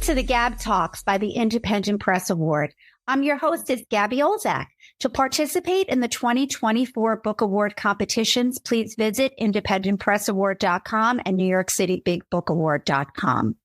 to the GAB Talks by the Independent Press Award. I'm your hostess, Gabby Olzak. To participate in the 2024 Book Award competitions, please visit independentpressaward.com and NewYorkCityBigBookAward.com.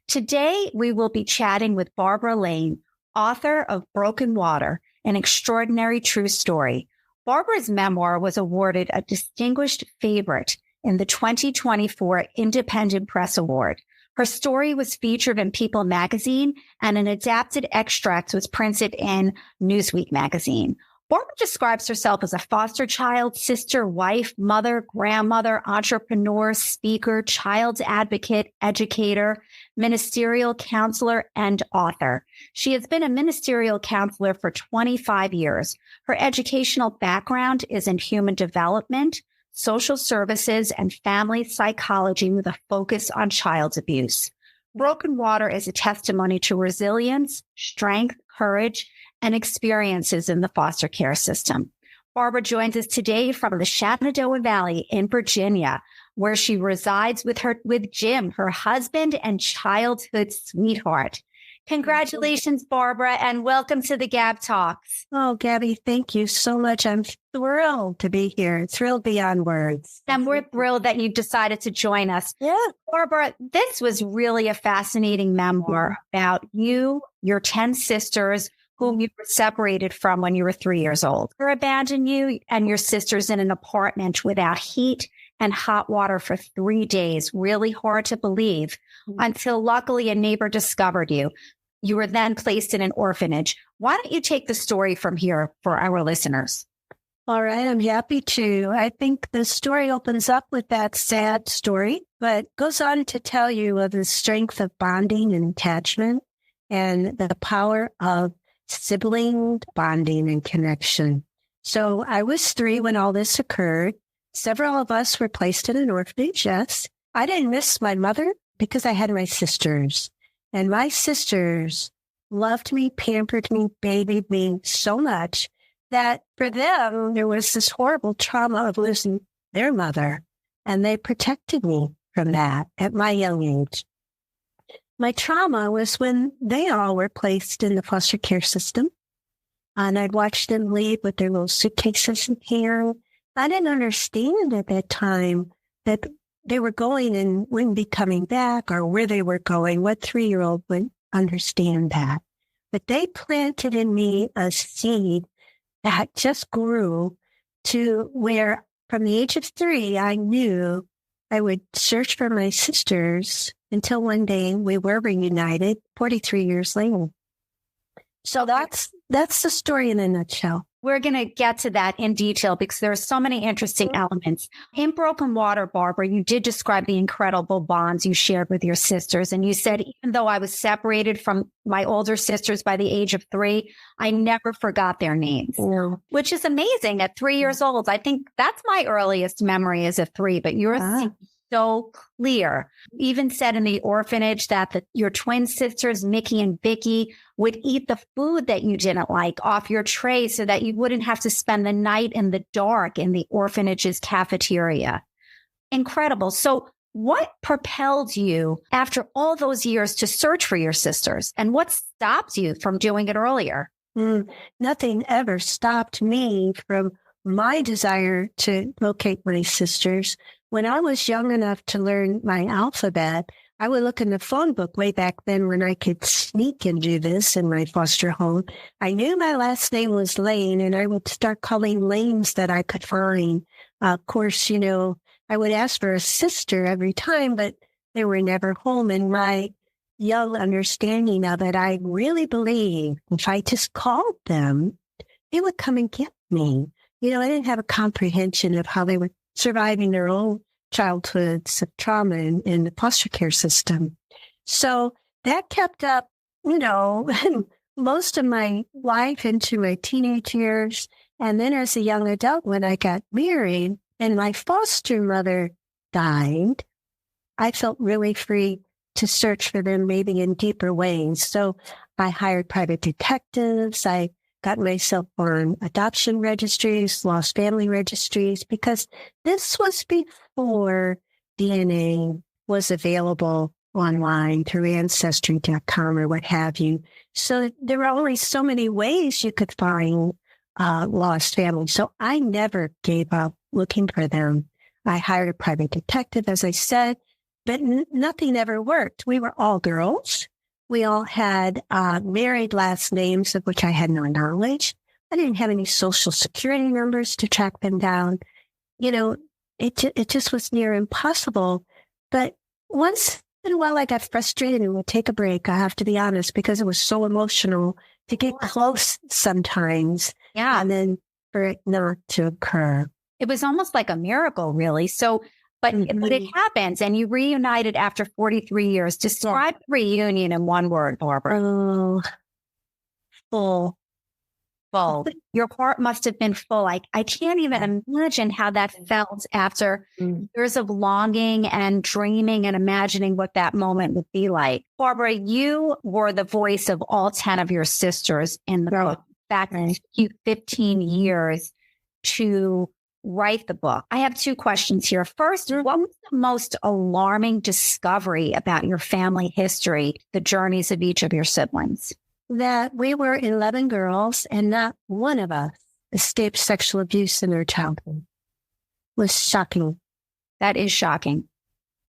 Today, we will be chatting with Barbara Lane, author of Broken Water, an extraordinary true story. Barbara's memoir was awarded a distinguished favorite in the 2024 Independent Press Award. Her story was featured in People magazine, and an adapted extract was printed in Newsweek magazine. Barbara describes herself as a foster child, sister, wife, mother, grandmother, entrepreneur, speaker, child advocate, educator, ministerial counselor, and author. She has been a ministerial counselor for 25 years. Her educational background is in human development, social services, and family psychology with a focus on child abuse. Broken Water is a testimony to resilience, strength, courage, and experiences in the foster care system. Barbara joins us today from the Shenandoah Valley in Virginia, where she resides with Jim, her husband and childhood sweetheart. Congratulations, Barbara, and welcome to the GAB Talks. Oh, Gabby, thank you so much. I'm thrilled to be here. Thrilled beyond words. And we're thrilled that you decided to join us. Yeah. Barbara, this was really a fascinating memoir about you, your 10 sisters, whom you were separated from when you were 3 years old. They abandoned you and your sisters in an apartment without heat and hot water for 3 days. Really hard to believe until luckily a neighbor discovered you. You were then placed in an orphanage. Why don't you take the story from here for our listeners? All right, I'm happy to. I think the story opens up with that sad story, but goes on to tell you of the strength of bonding and attachment and the power of sibling bonding and connection. So I was 3 when all this occurred. Several of us were placed in an orphanage, yes. I didn't miss my mother because I had my sisters. And my sisters loved me, pampered me, babied me so much that for them, there was this horrible trauma of losing their mother. And they protected me from that at my young age. My trauma was when they all were placed in the foster care system. And I'd watch them leave with their little suitcases in hand. I didn't understand at that time that they were going and wouldn't be coming back, or where they were going. What 3-year-old would understand that? But they planted in me a seed that just grew to where from the age of 3, I knew I would search for my sisters until one day we were reunited 43 years later. So that's the story in a nutshell. We're going to get to that in detail because there are so many interesting elements. In Broken Water, Barbara, you did describe the incredible bonds you shared with your sisters. And you said, even though I was separated from my older sisters by the age of 3, I never forgot their names, which is amazing at 3 years old. I think that's my earliest memory as a 3, but yours so clear. You even said in the orphanage that your twin sisters, Mickey and Vicky, would eat the food that you didn't like off your tray so that you wouldn't have to spend the night in the dark in the orphanage's cafeteria. Incredible. So what propelled you after all those years to search for your sisters? And what stopped you from doing it earlier? Nothing ever stopped me from my desire to locate my sisters. When I was young enough to learn my alphabet, I would look in the phone book way back then when I could sneak and do this in my foster home. I knew my last name was Lane, and I would start calling lanes that I could find. Of course, I would ask for a sister every time, but they were never home. And my young understanding of it, I really believe if I just called them, they would come and get me. I didn't have a comprehension of how they were surviving their own childhoods of trauma in the foster care system. So that kept up, most of my life into my teenage years. And then as a young adult, when I got married and my foster mother died, I felt really free to search for them maybe in deeper ways. So I hired private detectives. I got myself on adoption registries, lost family registries, because this was before DNA was available online through Ancestry.com or what have you. So there were only so many ways you could find lost families. So I never gave up looking for them. I hired a private detective, as I said, but nothing ever worked. We were all girls. We all had married last names of which I had no knowledge. I didn't have any social security numbers to track them down. It just was near impossible. But once in a while, I got frustrated and would take a break, I have to be honest, because it was so emotional to get close sometimes. Yeah. And then for it not to occur. It was almost like a miracle, really. So, but it happens, and you reunited after 43 years. Describe the reunion in one word, Barbara. Oh, full. Your heart must have been full. I can't even imagine how that felt after years of longing and dreaming and imagining what that moment would be like. Barbara, you were the voice of all 10 of your sisters in the book. In fact, it took you 15 years to write the book. I have two questions here. First, what was the most alarming discovery about your family history, the journeys of each of your siblings? That we were 11 girls and not one of us escaped sexual abuse in their childhood. Was shocking. That is shocking.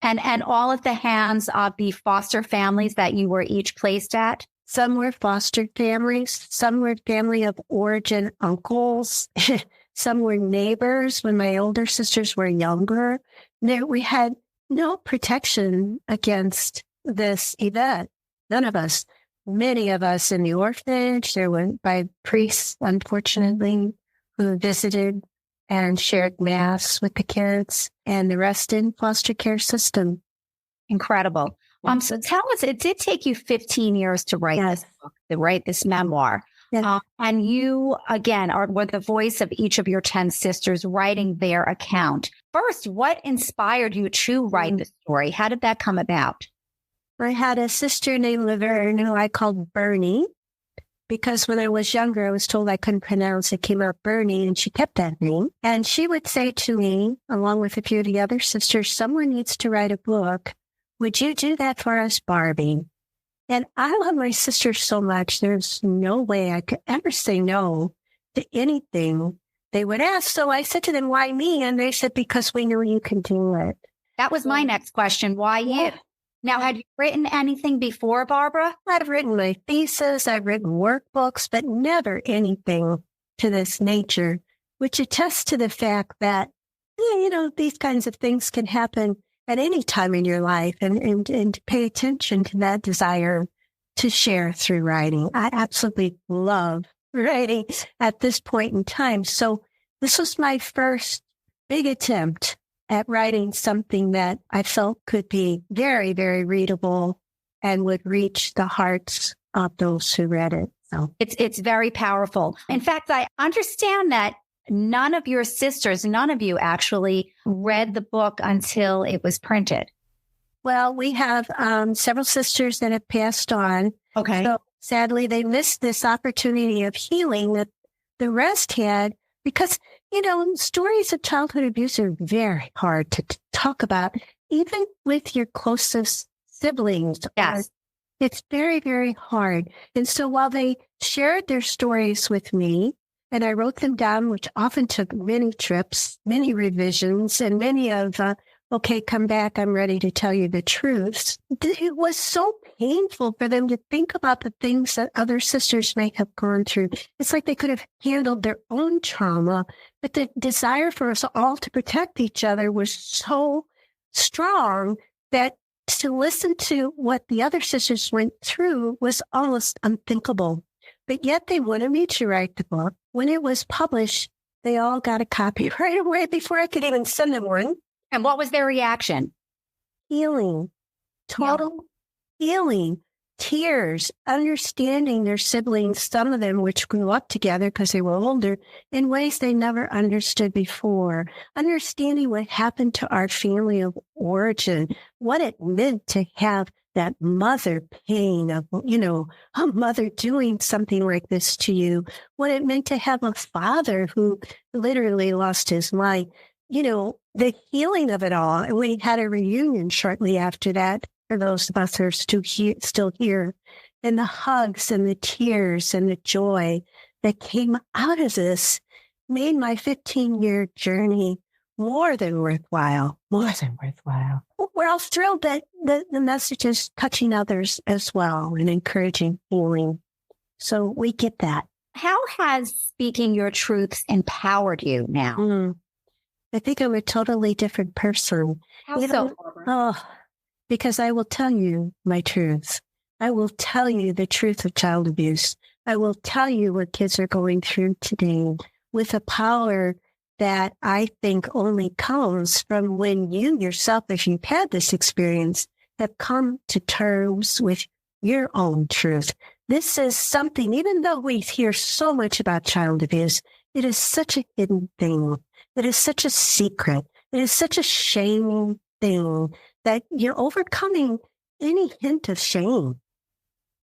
And all at the hands of the foster families that you were each placed at? Some were foster families. Some were family of origin uncles. Some were neighbors when my older sisters were younger. We had no protection against this event. None of us. Many of us in the orphanage. There were by priests, unfortunately, who visited and shared mass with the kids, and the rest in foster care system. Incredible. So tell us, it did take you 15 years to write this book, to write this memoir. Yes. And you, again, were the voice of each of your 10 sisters writing their account. First, what inspired you to write the story? How did that come about? I had a sister named Laverne who I called Bernie because when I was younger, I was told I couldn't pronounce it, came out Bernie, and she kept that name. And she would say to me, along with a few of the other sisters, someone needs to write a book. Would you do that for us, Barbie? And I love my sisters so much. There's no way I could ever say no to anything they would ask. So I said to them, why me? And they said, because we know you can do it. That was my next question. Why you? Now, had you written anything before, Barbara? I've written my thesis, I've written workbooks, but never anything to this nature, which attests to the fact that, these kinds of things can happen at any time in your life, and to pay attention to that desire to share through writing. I absolutely love writing at this point in time. So this was my first big attempt at writing something that I felt could be very, very readable and would reach the hearts of those who read it. So it's very powerful. In fact, I understand that none of your sisters, none of you actually read the book until it was printed. Well, we have several sisters that have passed on. Okay. So sadly, they missed this opportunity of healing that the rest had because, stories of childhood abuse are very hard to talk about, even with your closest siblings. Yes. It's very, very hard. And so while they shared their stories with me, and I wrote them down, which often took many trips, many revisions, and many of, okay, come back, I'm ready to tell you the truths. It was so painful for them to think about the things that other sisters may have gone through. It's like they could have handled their own trauma, but the desire for us all to protect each other was so strong that to listen to what the other sisters went through was almost unthinkable. But yet they wanted me to write the book. When it was published, they all got a copy right away before I could even send them one. And what was their reaction? Healing, total healing, tears, understanding their siblings, some of them which grew up together because they were older, in ways they never understood before, understanding what happened to our family of origin, what it meant to have that mother pain of, a mother doing something like this to you, what it meant to have a father who literally lost his life, the healing of it all. And we had a reunion shortly after that. for those of us who are still here, and the hugs and the tears and the joy that came out of this made my 15-year journey more than worthwhile. We're all thrilled that the message is touching others as well and encouraging healing. So we get that. How has speaking your truths empowered you now? I think I'm a totally different person. How so, Barbara? Oh, because I will tell you my truths. I will tell you the truth of child abuse. I will tell you what kids are going through today with a power that I think only comes from when you yourself, if you've had this experience, have come to terms with your own truth. This is something, even though we hear so much about child abuse, it is such a hidden thing. It is such a secret. It is such a shaming thing that you're overcoming any hint of shame.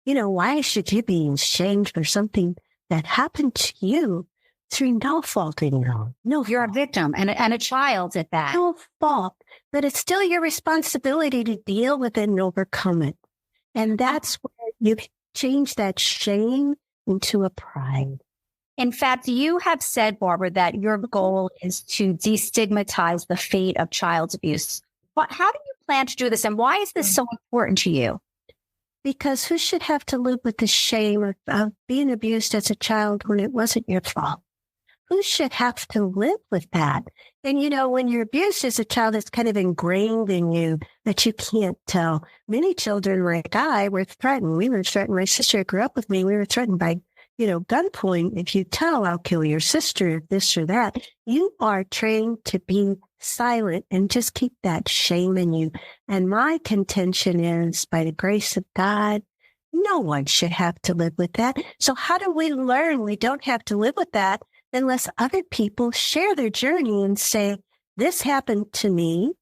You know, why should you be ashamed for something that happened to you through no fault of your own? No, you're a victim and a child at that. No fault, but it's still your responsibility to deal with it and overcome it. And that's where you change that shame into a pride. In fact, you have said, Barbara, that your goal is to destigmatize the fate of child abuse. But how do you plan to do this? And why is this so important to you? Because who should have to live with the shame of being abused as a child when it wasn't your fault? Who should have to live with that? And, you know, when you're abused as a child, it's kind of ingrained in you that you can't tell. Many children like I were threatened. We were threatened. My sister grew up with me. We were threatened by, gunpoint. If you tell, I'll kill your sister, this or that. You are trained to be silent and just keep that shame in you. And my contention is, by the grace of God, no one should have to live with that. So how do we learn we don't have to live with that unless other people share their journey and say, this happened to me.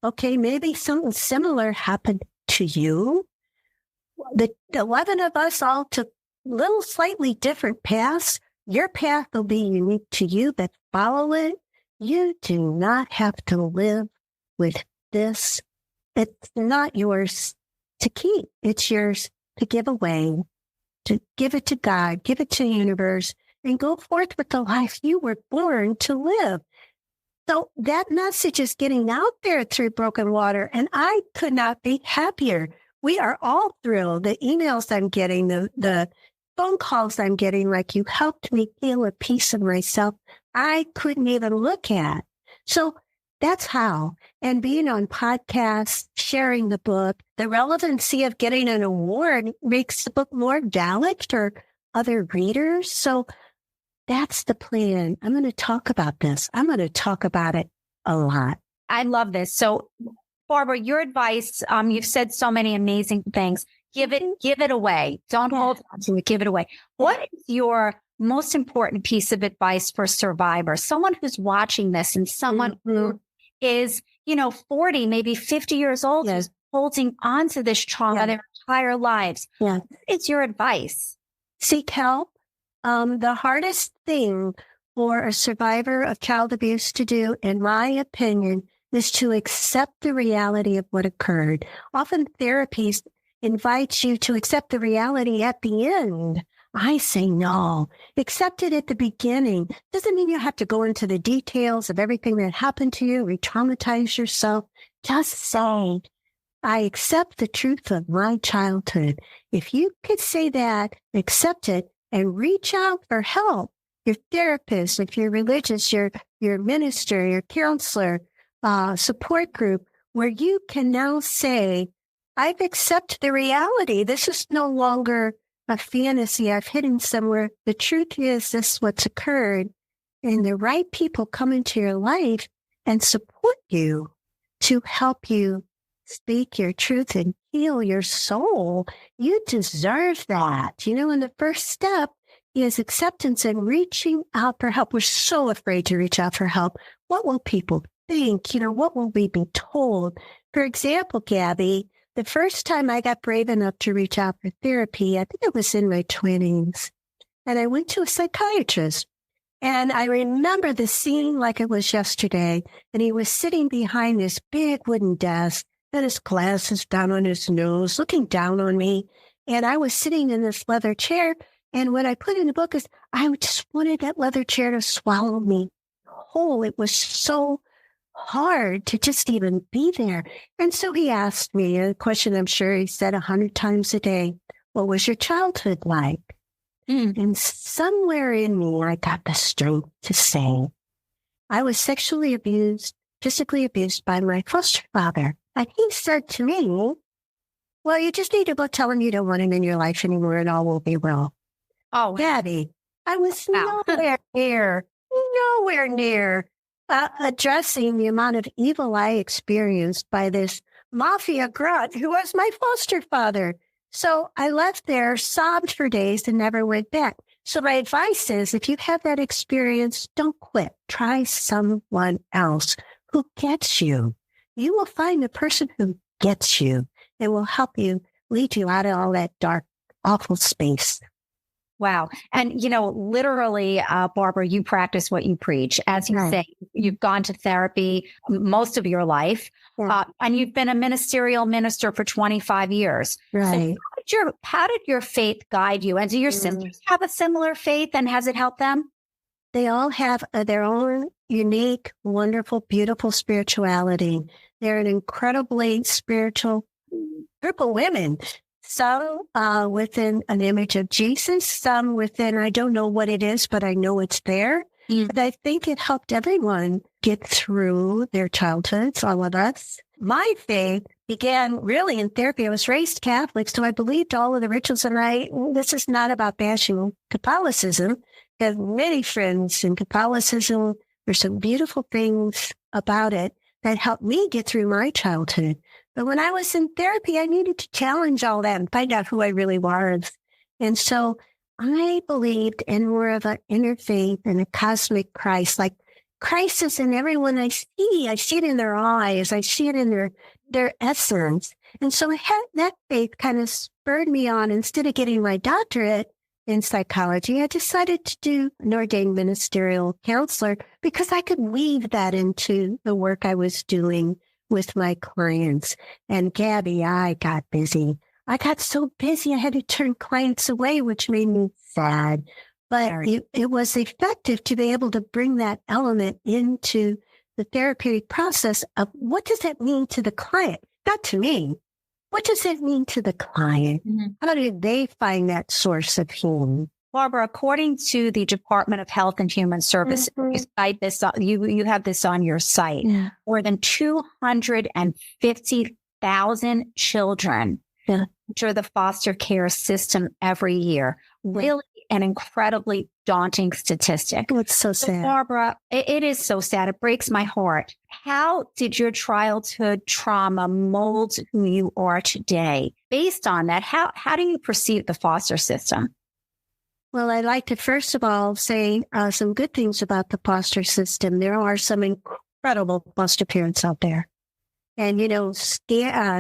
Okay, maybe something similar happened to you. The 11 of us all took little slightly different paths. Your path will be unique to you, but follow it. You do not have to live with this. It's not yours to keep. It's yours to give away, to give it to God, give it to the universe, and go forth with the life you were born to live. So that message is getting out there through Broken Water, and I could not be happier. We are all thrilled. The emails I'm getting, the phone calls I'm getting, like, you helped me heal a piece of myself I couldn't even look at. So that's how. And being on podcasts, sharing the book, the relevancy of getting an award makes the book more valid for other readers. So that's the plan. I'm going to talk about this. I'm going to talk about it a lot. I love this. So, Barbara, your advice, you've said so many amazing things. Give it away. Don't hold on to it. Give it away. What is your most important piece of advice for survivors? Someone who's watching this and someone who is, 40, maybe 50 years old, who's holding on to this trauma their entire lives. What is your advice? Seek help. The hardest thing for a survivor of child abuse to do, in my opinion, is to accept the reality of what occurred. Often therapies invite you to accept the reality at the end. I say no. Accept it at the beginning. Doesn't mean you have to go into the details of everything that happened to you, re-traumatize yourself. Just say, I accept the truth of my childhood. If you could say that, accept it, and reach out for help. Your therapist, if you're religious, your minister, your counselor, support group, where you can now say, I've accepted the reality. This is no longer a fantasy I've hidden somewhere. The truth is, this is what's occurred. And the right people come into your life and support you to help you speak your truth and heal your soul. You deserve that. And the first step is acceptance and reaching out for help. We're so afraid to reach out for help. What will people think? What will we be told? For example, Gabby, the first time I got brave enough to reach out for therapy, I think it was in my 20s, and I went to a psychiatrist. And I remember the scene like it was yesterday, and he was sitting behind this big wooden desk, had his glasses down on his nose, looking down on me. And I was sitting in this leather chair. And what I put in the book is I just wanted that leather chair to swallow me whole. It was so hard to just even be there. And so he asked me a question I'm sure he said 100 times a day. What was your childhood like? And somewhere in me, I got the strength to say, I was sexually abused, physically abused by my foster father. And he said to me, well, you just need to go tell him you don't want him in your life anymore and all will be well. Oh, Daddy, I was wow. nowhere near addressing the amount of evil I experienced by this mafia grunt who was my foster father. So I left there, sobbed for days, and never went back. So my advice is, if you have that experience, don't quit. Try someone else who gets you. You will find the person who gets you and will help you lead you out of all that dark, awful space. Wow. And, literally, Barbara, you practice what you preach. As you say, you've gone to therapy most of your life, and you've been a ministerial minister for 25 years. Right. So how did your faith guide you? And do your sisters have a similar faith, and has it helped them? They all have their own unique, wonderful, beautiful spirituality. They're an incredibly spiritual group of women. Some within an image of Jesus, some within, I don't know what it is, but I know it's there. But I think it helped everyone get through their childhoods, all of us. My faith began really in therapy. I was raised Catholic, so I believed all of the rituals. And this is not about bashing Catholicism. I have many friends in Catholicism. There's some beautiful things about it that helped me get through my childhood. But when I was in therapy, I needed to challenge all that and find out who I really was. And so I believed in more of an interfaith and a cosmic Christ. Like Christ is in everyone I see. I see it in their eyes. I see it in their essence. And so that faith kind of spurred me on. Instead of getting my doctorate in psychology, I decided to do an ordained ministerial counselor because I could weave that into the work I was doing with my clients. And Gabby, I got busy. I got so busy, I had to turn clients away, which made me sad. But it was effective to be able to bring that element into the therapeutic process of what does that mean to the client? Not to me. What does it mean to the client? How do they find that source of healing? Barbara, according to the Department of Health and Human Services, you cite this, you have this on your site, more than 250,000 children enter the foster care system every year. Really an incredibly daunting statistic. It's so sad. Barbara, it is so sad. It breaks my heart. How did your childhood trauma mold who you are today? Based on that, how do you perceive the foster system? Well, I'd like to first of all say some good things about the foster system. There are some incredible foster parents out there. And,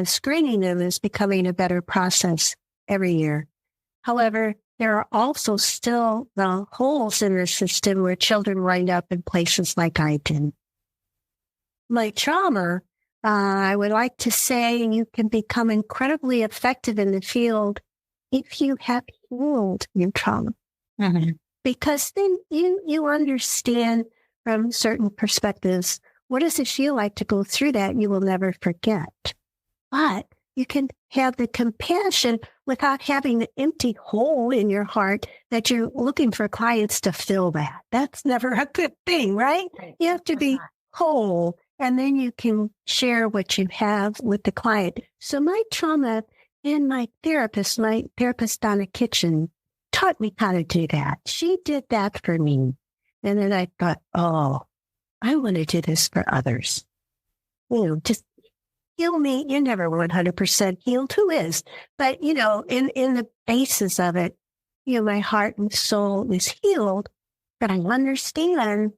screening them is becoming a better process every year. However, there are also still the holes in the system where children wind up in places like I did. My trauma, I would like to say you can become incredibly effective in the field if you have healed your trauma. Because then you understand from certain perspectives, what does it feel like to go through that? You will never forget. But you can have the compassion without having the empty hole in your heart that you're looking for clients to fill that. That's never a good thing, right? You have to be whole, and then you can share what you have with the client. So my trauma and my therapist Donna Kitchen, taught me how to do that. She did that for me. And then I thought, I want to do this for others. Just heal me. You're never 100% healed. Who is? But, in the basis of it, my heart and soul is healed. But I understand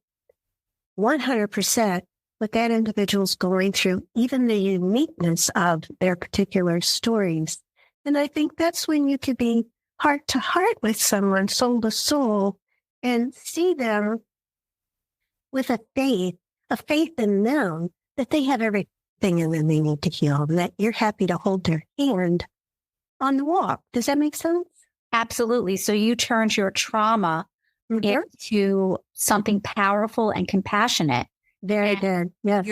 100% what that individual's going through, even the uniqueness of their particular stories. And I think that's when you could be heart to heart with someone, soul to soul, and see them with a faith in them that they have everything thing in them they need to heal, and that you're happy to hold their hand on the walk. Does that make sense? Absolutely. So you turned your trauma into something powerful and compassionate. Very good. Yes.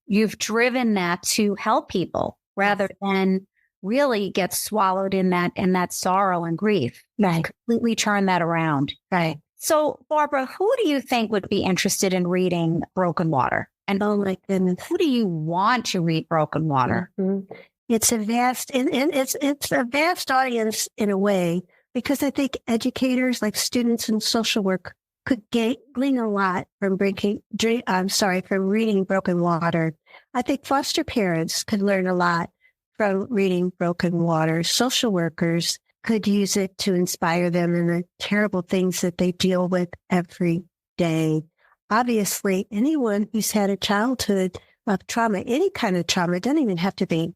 You've driven that to help people rather than really get swallowed in that sorrow and grief. Right. Completely turn that around. Right. So, Barbara, who do you think would be interested in reading Broken Water? And oh my goodness, who do you want to read Broken Water? Mm-hmm. It's a vast, and it's a vast audience in a way, because I think educators like students in social work could glean a lot from from reading Broken Water. I think foster parents could learn a lot from reading Broken Water. Social workers could use it to inspire them in the terrible things that they deal with every day. Obviously, anyone who's had a childhood of trauma, any kind of trauma, it doesn't even have to be,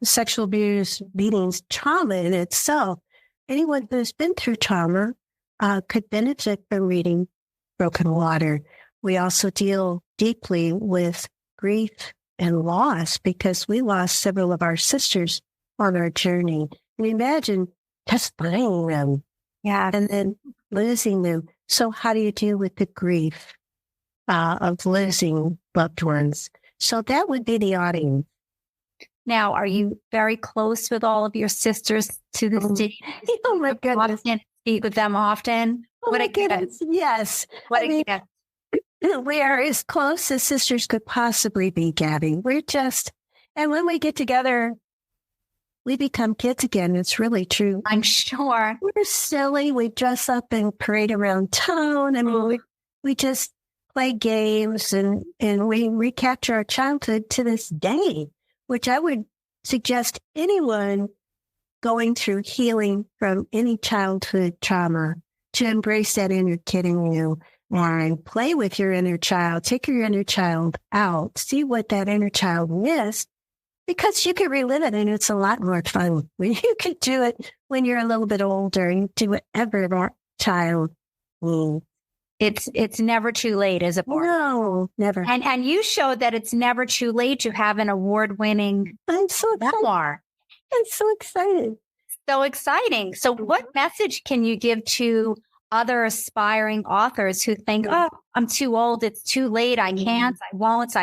sexual abuse, beatings, trauma in itself. Anyone who's been through trauma could benefit from reading Broken Water. We also deal deeply with grief and loss, because we lost several of our sisters on our journey. And imagine just finding them, and then losing them. So how do you deal with the grief of losing loved ones? So that would be the audience. Now, are you very close with all of your sisters to this day? Oh my goodness. Speak with them often? Oh my goodness. Yes. We are as close as sisters could possibly be, Gabby. And when we get together, we become kids again. It's really true. I'm sure. We're silly. We dress up and parade around town. I mean, we just play games and we recapture our childhood to this day, which I would suggest anyone going through healing from any childhood trauma to embrace that inner kid in you and play with your inner child. Take your inner child out. See what that inner child missed, because you can relive it, and it's a lot more fun when you can do it when you're a little bit older and do whatever that child needs. It's never too late, is it? No, never. And you showed that it's never too late to have an award-winning memoir. I'm so excited. So exciting. So what message can you give to other aspiring authors who think, oh, I'm too old, it's too late, I can't, I won't,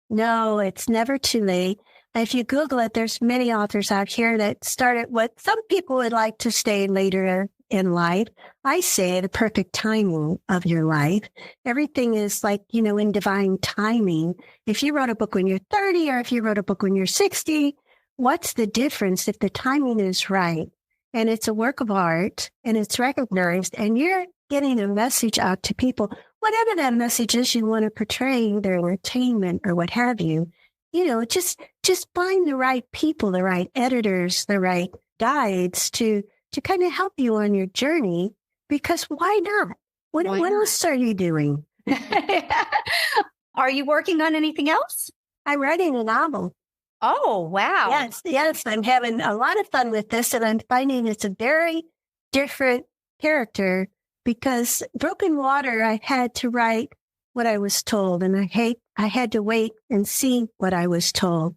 No, it's never too late. If you Google it, there's many authors out here that started what some people would like to stay later in life. I say the perfect timing of your life. Everything is like, in divine timing. If you wrote a book when you're 30 or if you wrote a book when you're 60, what's the difference if the timing is right? And it's a work of art and it's recognized and you're getting a message out to people, whatever that message is you want to portray, either entertainment or what have you, just find the right people, the right editors, the right guides to kind of help you on your journey, because why not? What else are you doing? Are you working on anything else? I'm writing a novel. Oh, wow. Yes. I'm having a lot of fun with this, and I'm finding it's a very different character, because Broken Water, I had to write what I was told, and I had to wait and see what I was told.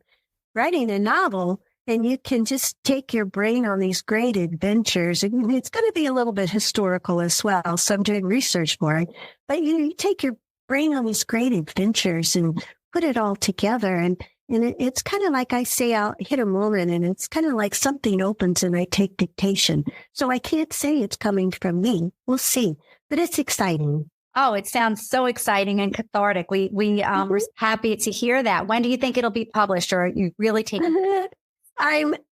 Writing a novel, and you can just take your brain on these great adventures, and it's going to be a little bit historical as well, so I'm doing research for it. But you take your brain on these great adventures and put it all together, and it's kind of like I say, I'll hit a moment, and it's kind of like something opens and I take dictation. So I can't say it's coming from me. We'll see. But it's exciting. Oh, it sounds so exciting and cathartic. We were happy to hear that. When do you think it'll be published, or are you really taking? You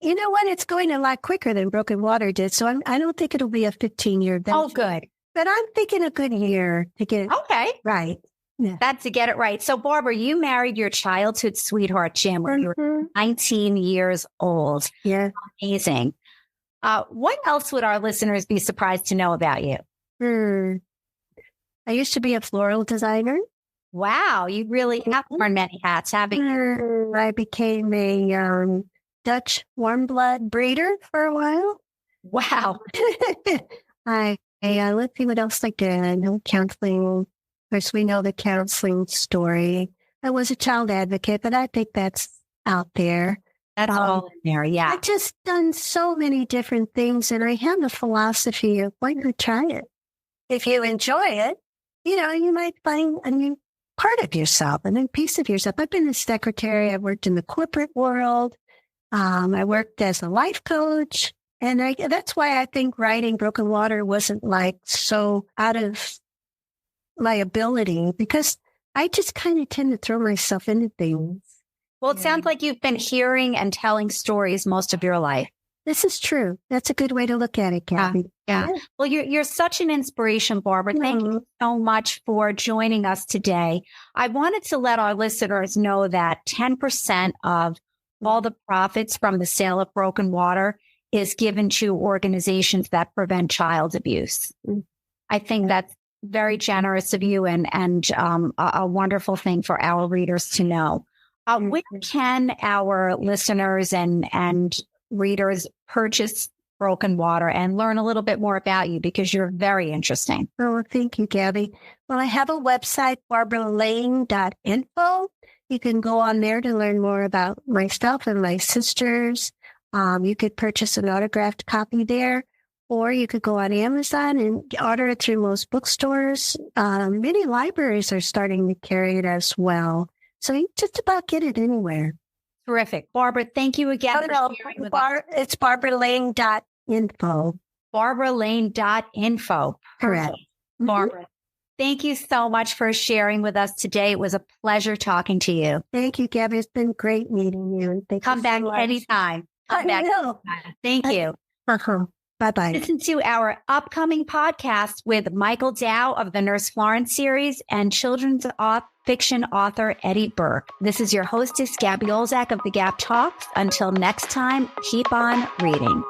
know what? It's going a lot quicker than Broken Water did. So I don't think it'll be a 15-year venture. Oh, good. But I'm thinking a good year to get it right. Yeah. That's to get it right. So, Barbara, you married your childhood sweetheart, Jim, when you were 19 years old. Yeah. Amazing. What else would our listeners be surprised to know about you? I used to be a floral designer. Wow. You really have worn many hats, haven't you? I became a Dutch warm blood breeder for a while. Wow. Let's see what else I did. Counseling. Of course, we know the counseling story. I was a child advocate, but I think that's out there. That's all in there. Yeah. I've just done so many different things, and I have the philosophy of why not try it? If you enjoy it, you might find a new part of yourself, a new piece of yourself. I've been a secretary. I've worked in the corporate world. I worked as a life coach. And that's why I think writing Broken Water wasn't like so out of liability, because I just kind of tend to throw myself into things. Well, it sounds like you've been hearing and telling stories most of your life. This is true. That's a good way to look at it, Kathy. Yeah. Well, you're such an inspiration, Barbara. Thank you so much for joining us today. I wanted to let our listeners know that 10% of all the profits from the sale of Broken Water is given to organizations that prevent child abuse. I think that's very generous of you and a wonderful thing for our readers to know. Where can our listeners and readers purchase Broken Water and learn a little bit more about you, because you're very interesting? Oh, thank you, Gabby. Well, I have a website, barbaralane.info. You can go on there to learn more about myself and my sisters. You could purchase an autographed copy there, or you could go on Amazon and order it through most bookstores. Many libraries are starting to carry it as well. So you just about get it anywhere. Terrific. Barbara, thank you again for sharing with us. It's barbaralane.info. barbaralane.info. Correct. Barbara, thank you so much for sharing with us today. It was a pleasure talking to you. Thank you, Gabby. It's been great meeting you. And Come back anytime. Come back. Thank you. Bye-bye. Listen to our upcoming podcast with Michael Dow of the Nurse Florence series and children's fiction author Eddie Burke. This is your hostess, Gabby Olzak of the GAB Talks. Until next time, keep on reading.